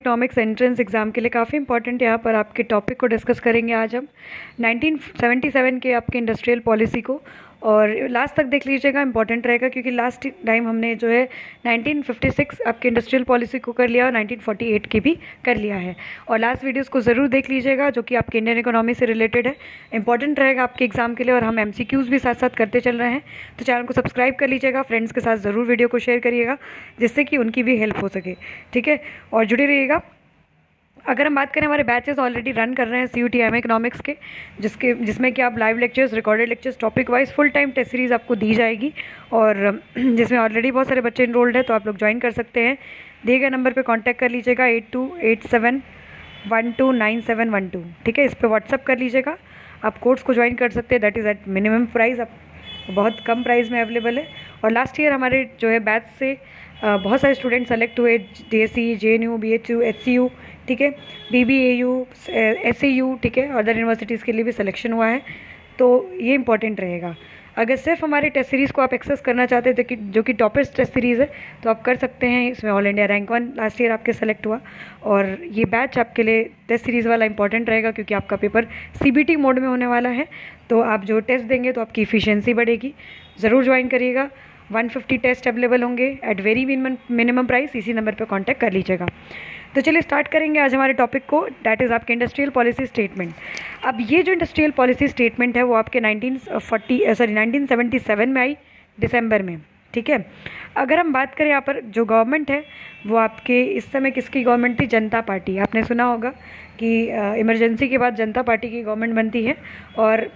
Economics entrance exam के लिए काफ़ी इंपॉर्टेंट यहाँ पर आपके टॉपिक को डिस्कस करेंगे आज हम 1977 के आपके इंडस्ट्रियल पॉलिसी को। और लास्ट तक देख लीजिएगा, इंपॉर्टेंट रहेगा क्योंकि लास्ट टाइम हमने जो है 1956 आपके इंडस्ट्रियल पॉलिसी को कर लिया और 1948 की भी कर लिया है। और लास्ट वीडियोस को ज़रूर देख लीजिएगा जो कि आपके इंडियन इकोनॉमी से रिलेटेड है, इंपॉर्टेंट रहेगा आपके एग्जाम के लिए। और हम MCQs भी साथ साथ करते चल रहे हैं, तो चैनल को सब्सक्राइब कर लीजिएगा, फ्रेंड्स के साथ ज़रूर वीडियो को शेयर करिएगा जिससे कि उनकी भी हेल्प हो सके, ठीक है। और जुड़े रहिएगा। अगर हम बात करें, हमारे बैचेस ऑलरेडी रन कर रहे हैं CUT MA इकोनॉमिक्स के, जिसमें कि आप live lectures, recorded lectures, topic wise full time test series आपको दी जाएगी और जिसमें ऑलरेडी बहुत सारे बच्चे इनरोल्ड है, तो आप लोग ज्वाइन कर सकते हैं। दिए गए नंबर पे कांटेक्ट कर लीजिएगा 8287129712, ठीक है। इस पर व्हाट्सअप कर लीजिएगा। आप कोर्स को ज्वाइन कर सकते हैं, that is at minimum price, आप बहुत कम प्राइस में अवेलेबल है। और लास्ट ईयर हमारे जो है बैच से बहुत सारे स्टूडेंट सेलेक्ट हुए, DSC, JNU, BHU, HCU, ठीक है, BBAU, SAU, ठीक है, अदर यूनिवर्सिटीज़ के लिए भी सिलेक्शन हुआ है, तो ये इंपॉर्टेंट रहेगा। अगर सिर्फ हमारी टेस्ट सीरीज़ को आप एक्सेस करना चाहते हैं, तो जो कि टॉपेस्ट टेस्ट सीरीज़ है, तो आप कर सकते हैं। इसमें all India rank 1 last year आपके सेलेक्ट हुआ और ये बैच आपके लिए टेस्ट सीरीज़ वाला इंपॉर्टेंट रहेगा क्योंकि आपका पेपर CBT मोड में होने वाला है, तो आप जो टेस्ट देंगे तो आपकी इफ़िशियंसी बढ़ेगी। ज़रूर ज्वाइन करिएगा। 150 टेस्ट अवेलेबल होंगे एट वेरी मिनिमम प्राइस। इसी नंबर पर कॉन्टैक्ट कर लीजिएगा। तो चलिए स्टार्ट करेंगे आज हमारे टॉपिक को, डैट इज़ आपके इंडस्ट्रियल पॉलिसी स्टेटमेंट। अब ये जो इंडस्ट्रियल पॉलिसी स्टेटमेंट है वो आपके 1977 में आई, दिसंबर में, ठीक है। अगर हम बात करें यहाँ पर जो गवर्नमेंट है वो आपके इस समय किसकी गवर्नमेंट थी? जनता पार्टी। आपने सुना होगा कि इमरजेंसी के बाद जनता पार्टी की गवर्नमेंट बनती है और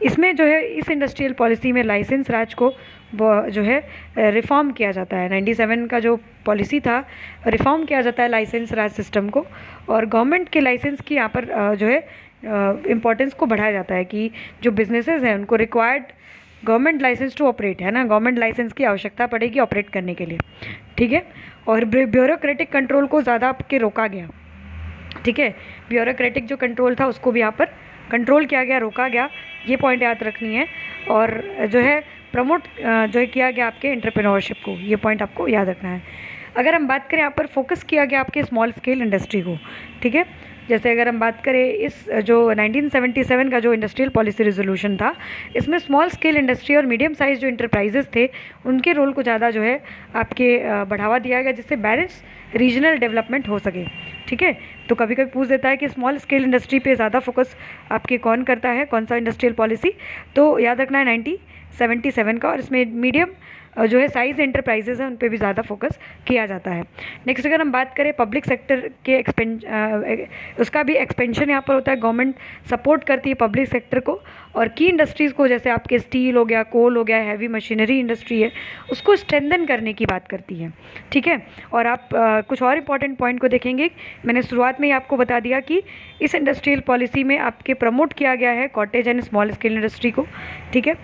इसमें जो है इस इंडस्ट्रियल पॉलिसी में लाइसेंस राज को जो है रिफॉर्म किया जाता है। 97 का जो पॉलिसी था, रिफॉर्म किया जाता है लाइसेंस राज सिस्टम को, और गवर्नमेंट के लाइसेंस की यहाँ पर जो है इम्पोर्टेंस को बढ़ाया जाता है कि जो बिजनेसेस हैं उनको required government license to operate है ना, गवर्नमेंट लाइसेंस की आवश्यकता पड़ेगी ऑपरेट करने के लिए, ठीक है। और ब्यूरोक्रेटिक कंट्रोल को ज़्यादा आपके रोका गया, ठीक है। ब्यूरोक्रेटिक जो कंट्रोल था उसको भी यहाँ पर कंट्रोल किया गया, रोका गया, ये पॉइंट याद रखनी है। और जो है प्रमोट जो है किया गया आपके एंटरप्रेन्योरशिप को, ये पॉइंट आपको याद रखना है। अगर हम बात करें, यहाँ पर फोकस किया गया आपके स्मॉल स्केल इंडस्ट्री को, ठीक है। जैसे अगर हम बात करें इस जो 1977 का जो इंडस्ट्रियल पॉलिसी रेजोल्यूशन था, इसमें स्मॉल स्केल इंडस्ट्री और मीडियम साइज जो इंटरप्राइजेस थे उनके रोल को ज़्यादा जो है आपके बढ़ावा दिया गया, जिससे बैलेंस रीजनल डेवलपमेंट हो सके, ठीक है। तो कभी कभी पूछ देता है कि स्मॉल स्केल इंडस्ट्री पे ज़्यादा फोकस आपके कौन करता है, कौन सा इंडस्ट्रियल पॉलिसी, तो याद रखना है 1977 का। और इसमें मीडियम जो है साइज एंटरप्राइजेज हैं उन पे भी ज़्यादा फोकस किया जाता है। नेक्स्ट अगर हम बात करें पब्लिक सेक्टर के उसका भी एक्सपेंशन यहाँ पर होता है। गवर्नमेंट सपोर्ट करती है पब्लिक सेक्टर को, और की इंडस्ट्रीज़ को, जैसे आपके स्टील हो गया, कोल हो गया, हैवी मशीनरी इंडस्ट्री है, उसको स्ट्रेंथन करने की बात करती है, ठीक है। और आप कुछ और इम्पॉर्टेंट पॉइंट को देखेंगे, मैंने शुरुआत में ही आपको बता दिया कि इस इंडस्ट्रियल पॉलिसी में आपके प्रमोट किया गया है cottage and small scale industry को, ठीक है।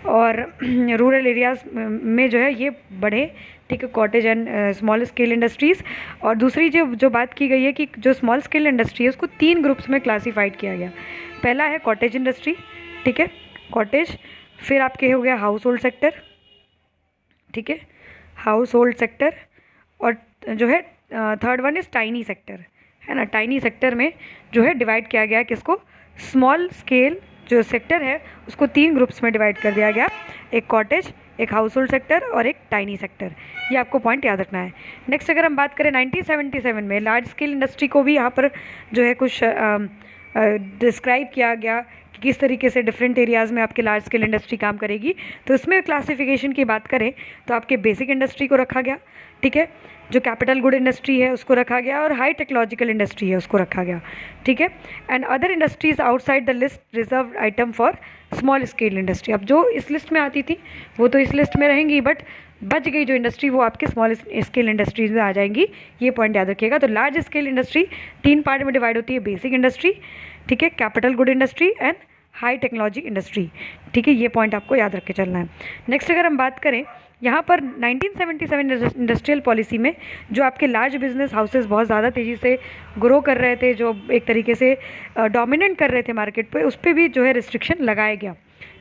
और रूरल एरियाज़ में जो है ये बढ़े, ठीक है, cottage and small scale industries. और दूसरी जो बात की गई है कि जो स्मॉल स्केल इंडस्ट्री है उसको 3 ग्रुप्स में क्लासीफाइड किया गया। पहला है कॉटेज इंडस्ट्री, ठीक है, कॉटेज। फिर आपके हो गया हाउस होल्ड सेक्टर, ठीक है, हाउस होल्ड सेक्टर। और जो है third one is tiny sector, है ना। टाइनी सेक्टर में जो है डिवाइड किया गया किसको? स्मॉल स्केल जो सेक्टर है उसको 3 ग्रुप्स में डिवाइड कर दिया गया, एक कॉटेज, एक हाउस होल्ड सेक्टर और एक टाइनी सेक्टर। ये आपको पॉइंट याद रखना है। नेक्स्ट अगर हम बात करें 1977 में लार्ज स्केल इंडस्ट्री को भी यहाँ पर जो है कुछ डिस्क्राइब किया गया कि किस तरीके से डिफरेंट एरियाज़ में आपके लार्ज स्केल इंडस्ट्री काम करेगी। तो इसमें क्लासिफिकेशन की बात करें तो आपके बेसिक इंडस्ट्री को रखा गया, ठीक है, जो कैपिटल गुड इंडस्ट्री है उसको रखा गया, और हाई टेक्नोलॉजिकल इंडस्ट्री है उसको रखा गया, ठीक है। And other industries outside the list reserve item for small scale industry. अब जो इस लिस्ट में आती थी वो तो इस लिस्ट में रहेंगी, बट बच गई जो इंडस्ट्री वो आपके स्मॉल स्केल इंडस्ट्रीज में आ जाएंगी, ये पॉइंट याद रखिएगा। तो लार्ज स्केल इंडस्ट्री 3 पार्ट में डिवाइड होती है, बेसिक इंडस्ट्री, ठीक है, capital good industry and high technology industry, ठीक है, ये पॉइंट आपको याद रख के चलना है। नेक्स्ट अगर हम बात करें यहाँ पर 1977 इंडस्ट्रियल पॉलिसी में जो आपके लार्ज बिजनेस हाउसेस बहुत ज़्यादा तेज़ी से ग्रो कर रहे थे, जो एक तरीके से डोमिनेट कर रहे थे मार्केट पे, उस पर भी जो है रिस्ट्रिक्शन लगाया गया,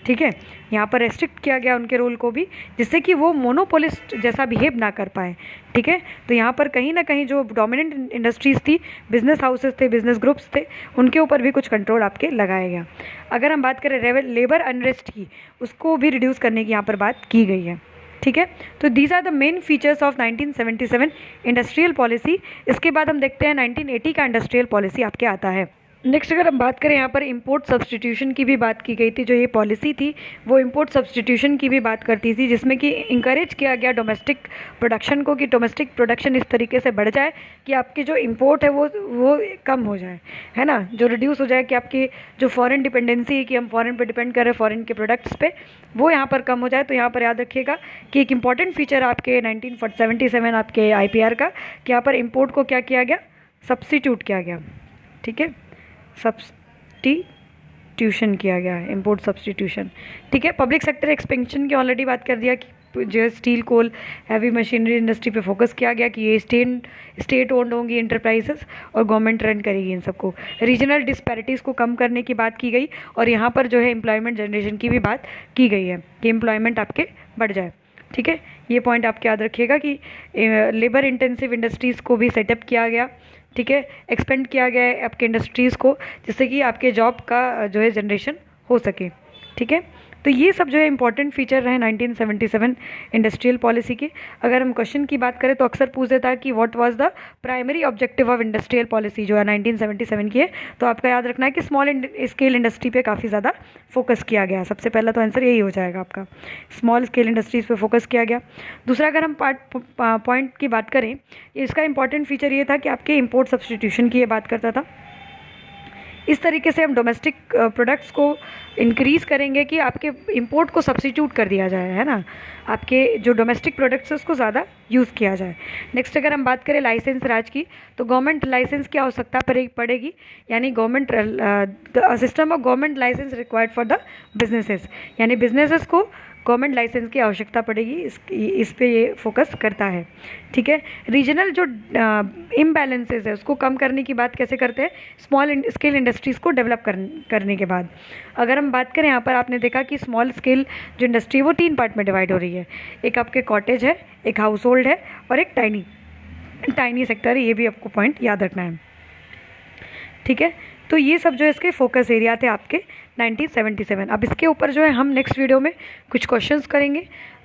ठीक है, यहाँ पर रेस्ट्रिक्ट किया गया उनके रोल को भी, जिससे कि वो मोनोपोलिस्ट जैसा बिहेव ना कर पाए। ठीक है, तो यहाँ पर कहीं ना कहीं जो डोमिनेंट इंडस्ट्रीज़ थी, बिजनेस हाउसेस थे, बिजनेस ग्रुप्स थे, उनके ऊपर भी कुछ कंट्रोल आपके लगाया गया। अगर हम बात करें लेबर अनरेस्ट की, उसको भी रिड्यूस करने की यहाँ पर बात की गई है। ठीक है, तो these are the main features of 1977 industrial policy. इसके बाद हम देखते हैं 1980 का इंडस्ट्रियल पॉलिसी आपके आता है। नेक्स्ट अगर हम बात करें, यहाँ पर इंपोर्ट सब्सटीट्यूशन की भी बात की गई थी। जो ये पॉलिसी थी वो इंपोर्ट सब्सटीट्यूशन की भी बात करती थी, जिसमें कि इंकरेज किया गया डोमेस्टिक प्रोडक्शन को, कि डोमेस्टिक प्रोडक्शन इस तरीके से बढ़ जाए कि आपकी जो इंपोर्ट है वो कम हो जाए, है ना, जो रिड्यूस हो जाए, कि आपकी जो फॉरेन डिपेंडेंसी है कि हम फॉरेन पे डिपेंड कर रहे हैं फॉरेन के प्रोडक्ट्स पे, वो यहाँ पर कम हो जाए। तो यहाँ पर याद रखिएगा कि एक इंपॉर्टेंट फीचर आपके 1977 आपके IPR का, कि यहाँ पर इंपोर्ट को क्या किया गया, सब्स्टिट्यूट किया गया। ठीक है, सब्स्टिट्यूशन किया गया है, इंपोर्ट सब्स्टिट्यूशन। ठीक है, पब्लिक सेक्टर एक्सपेंशन की ऑलरेडी बात कर दिया कि जो स्टील, कोल, हैवी मशीनरी इंडस्ट्री पे फोकस किया गया, कि ये स्टेट ओन्ड होंगी इंटरप्राइजेस और गवर्नमेंट रन करेगी इन सबको। रीजनल डिस्पैरिटीज़ को कम करने की बात की गई, और यहाँ पर जो है एम्प्लॉयमेंट जनरेशन की भी बात की गई है, कि एम्प्लॉयमेंट आपके बढ़ जाए। ठीक है, ये पॉइंट आपके याद रखिएगा कि लेबर इंटेंसिव इंडस्ट्रीज़ को भी सेटअप किया गया। ठीक है, एक्सपेंड किया गया है आपके इंडस्ट्रीज़ को, जिससे कि आपके जॉब का जो है जनरेशन हो सके। ठीक है, तो ये सब जो है इंपॉर्टेंट फीचर रहे 1977 इंडस्ट्रियल पॉलिसी के। अगर हम क्वेश्चन की बात करें तो अक्सर पूछ देता है कि what was the primary objective of industrial policy, जो है 1977 की है। तो आपका याद रखना है कि स्मॉल स्केल इंडस्ट्री पे काफ़ी ज़्यादा फोकस किया गया। सबसे पहला तो आंसर यही हो जाएगा आपका, स्मॉल स्केल इंडस्ट्रीज़ पे फोकस किया गया। दूसरा, अगर हम पॉइंट की बात करें, इसका इंपॉर्टेंट फीचर ये था कि आपके इंपोर्ट सब्स्टिट्यूशन की ये बात करता था। इस तरीके से हम डोमेस्टिक प्रोडक्ट्स को इंक्रीज़ करेंगे कि आपके इंपोर्ट को सब्स्टिट्यूट कर दिया जाए, है ना, आपके जो डोमेस्टिक प्रोडक्ट्स है उसको ज़्यादा यूज़ किया जाए। नेक्स्ट अगर हम बात करें लाइसेंस राज की, तो गवर्नमेंट लाइसेंस की आवश्यकता पड़ेगी, यानी system of government license required for the businesses, यानी बिजनेसेस को गवर्नमेंट लाइसेंस की आवश्यकता पड़ेगी। इस पे ये फोकस करता है। ठीक है, रीजनल जो इम्बैलेंसेस है उसको कम करने की बात कैसे करते हैं, स्मॉल स्केल इंडस्ट्रीज़ को डेवलप करने के बाद। अगर हम बात करें, यहाँ पर आपने देखा कि स्मॉल स्केल जो इंडस्ट्री है वो 3 पार्ट में डिवाइड हो रही है। एक आपके कॉटेज है, एक हाउस होल्ड है, और एक टाइनी सेक्टर है। ये भी आपको पॉइंट याद रखना है। ठीक है, तो ये सब जो है इसके फोकस एरिया थे आपके 1977। अब इसके ऊपर जो है हम नेक्स्ट वीडियो में कुछ क्वेश्चंस करेंगे,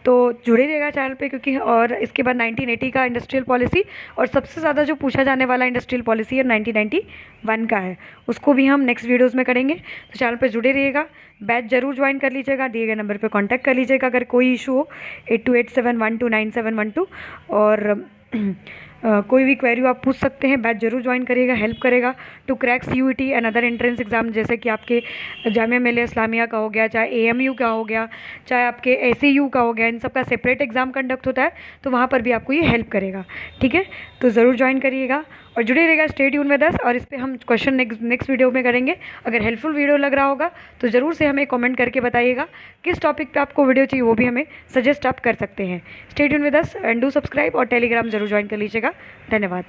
तो जुड़े रहिएगा चैनल पे, क्योंकि और इसके बाद 1980 का इंडस्ट्रियल पॉलिसी, और सबसे ज़्यादा जो पूछा जाने वाला इंडस्ट्रियल पॉलिसी है 1991 का है, उसको भी हम नेक्स्ट वीडियोस में करेंगे। तो चैनल पे जुड़े रहिएगा, बैच जरूर ज्वाइन कर लीजिएगा, दिए गए नंबर पे कांटेक्ट कर लीजिएगा अगर कोई इशू हो, 8287129712, और कोई भी क्वेरी आप पूछ सकते हैं। बैच जरूर ज्वाइन करिएगा, हेल्प करेगा to crack CUET and other entrance exam, जैसे कि आपके जामिया मिलिया इस्लामिया का हो गया, चाहे AMU का हो गया, चाहे आपके SAU का हो गया, इन सब का सेपरेट एग्जाम कंडक्ट होता है, तो वहाँ पर भी आपको ये हेल्प करेगा। ठीक है, तो ज़रूर ज्वाइन करिएगा और जुड़े रहेगा, स्टे ट्यून विद अस। और इस पर हम क्वेश्चन नेक्स्ट वीडियो में करेंगे। अगर हेल्पफुल वीडियो लग रहा होगा तो ज़रूर से हमें कमेंट करके बताइएगा किस टॉपिक पे आपको वीडियो चाहिए, वो भी हमें सजेस्ट आप कर सकते हैं। Stay tune with us and do subscribe, और टेलीग्राम जरूर ज्वाइन कर लीजिएगा। धन्यवाद।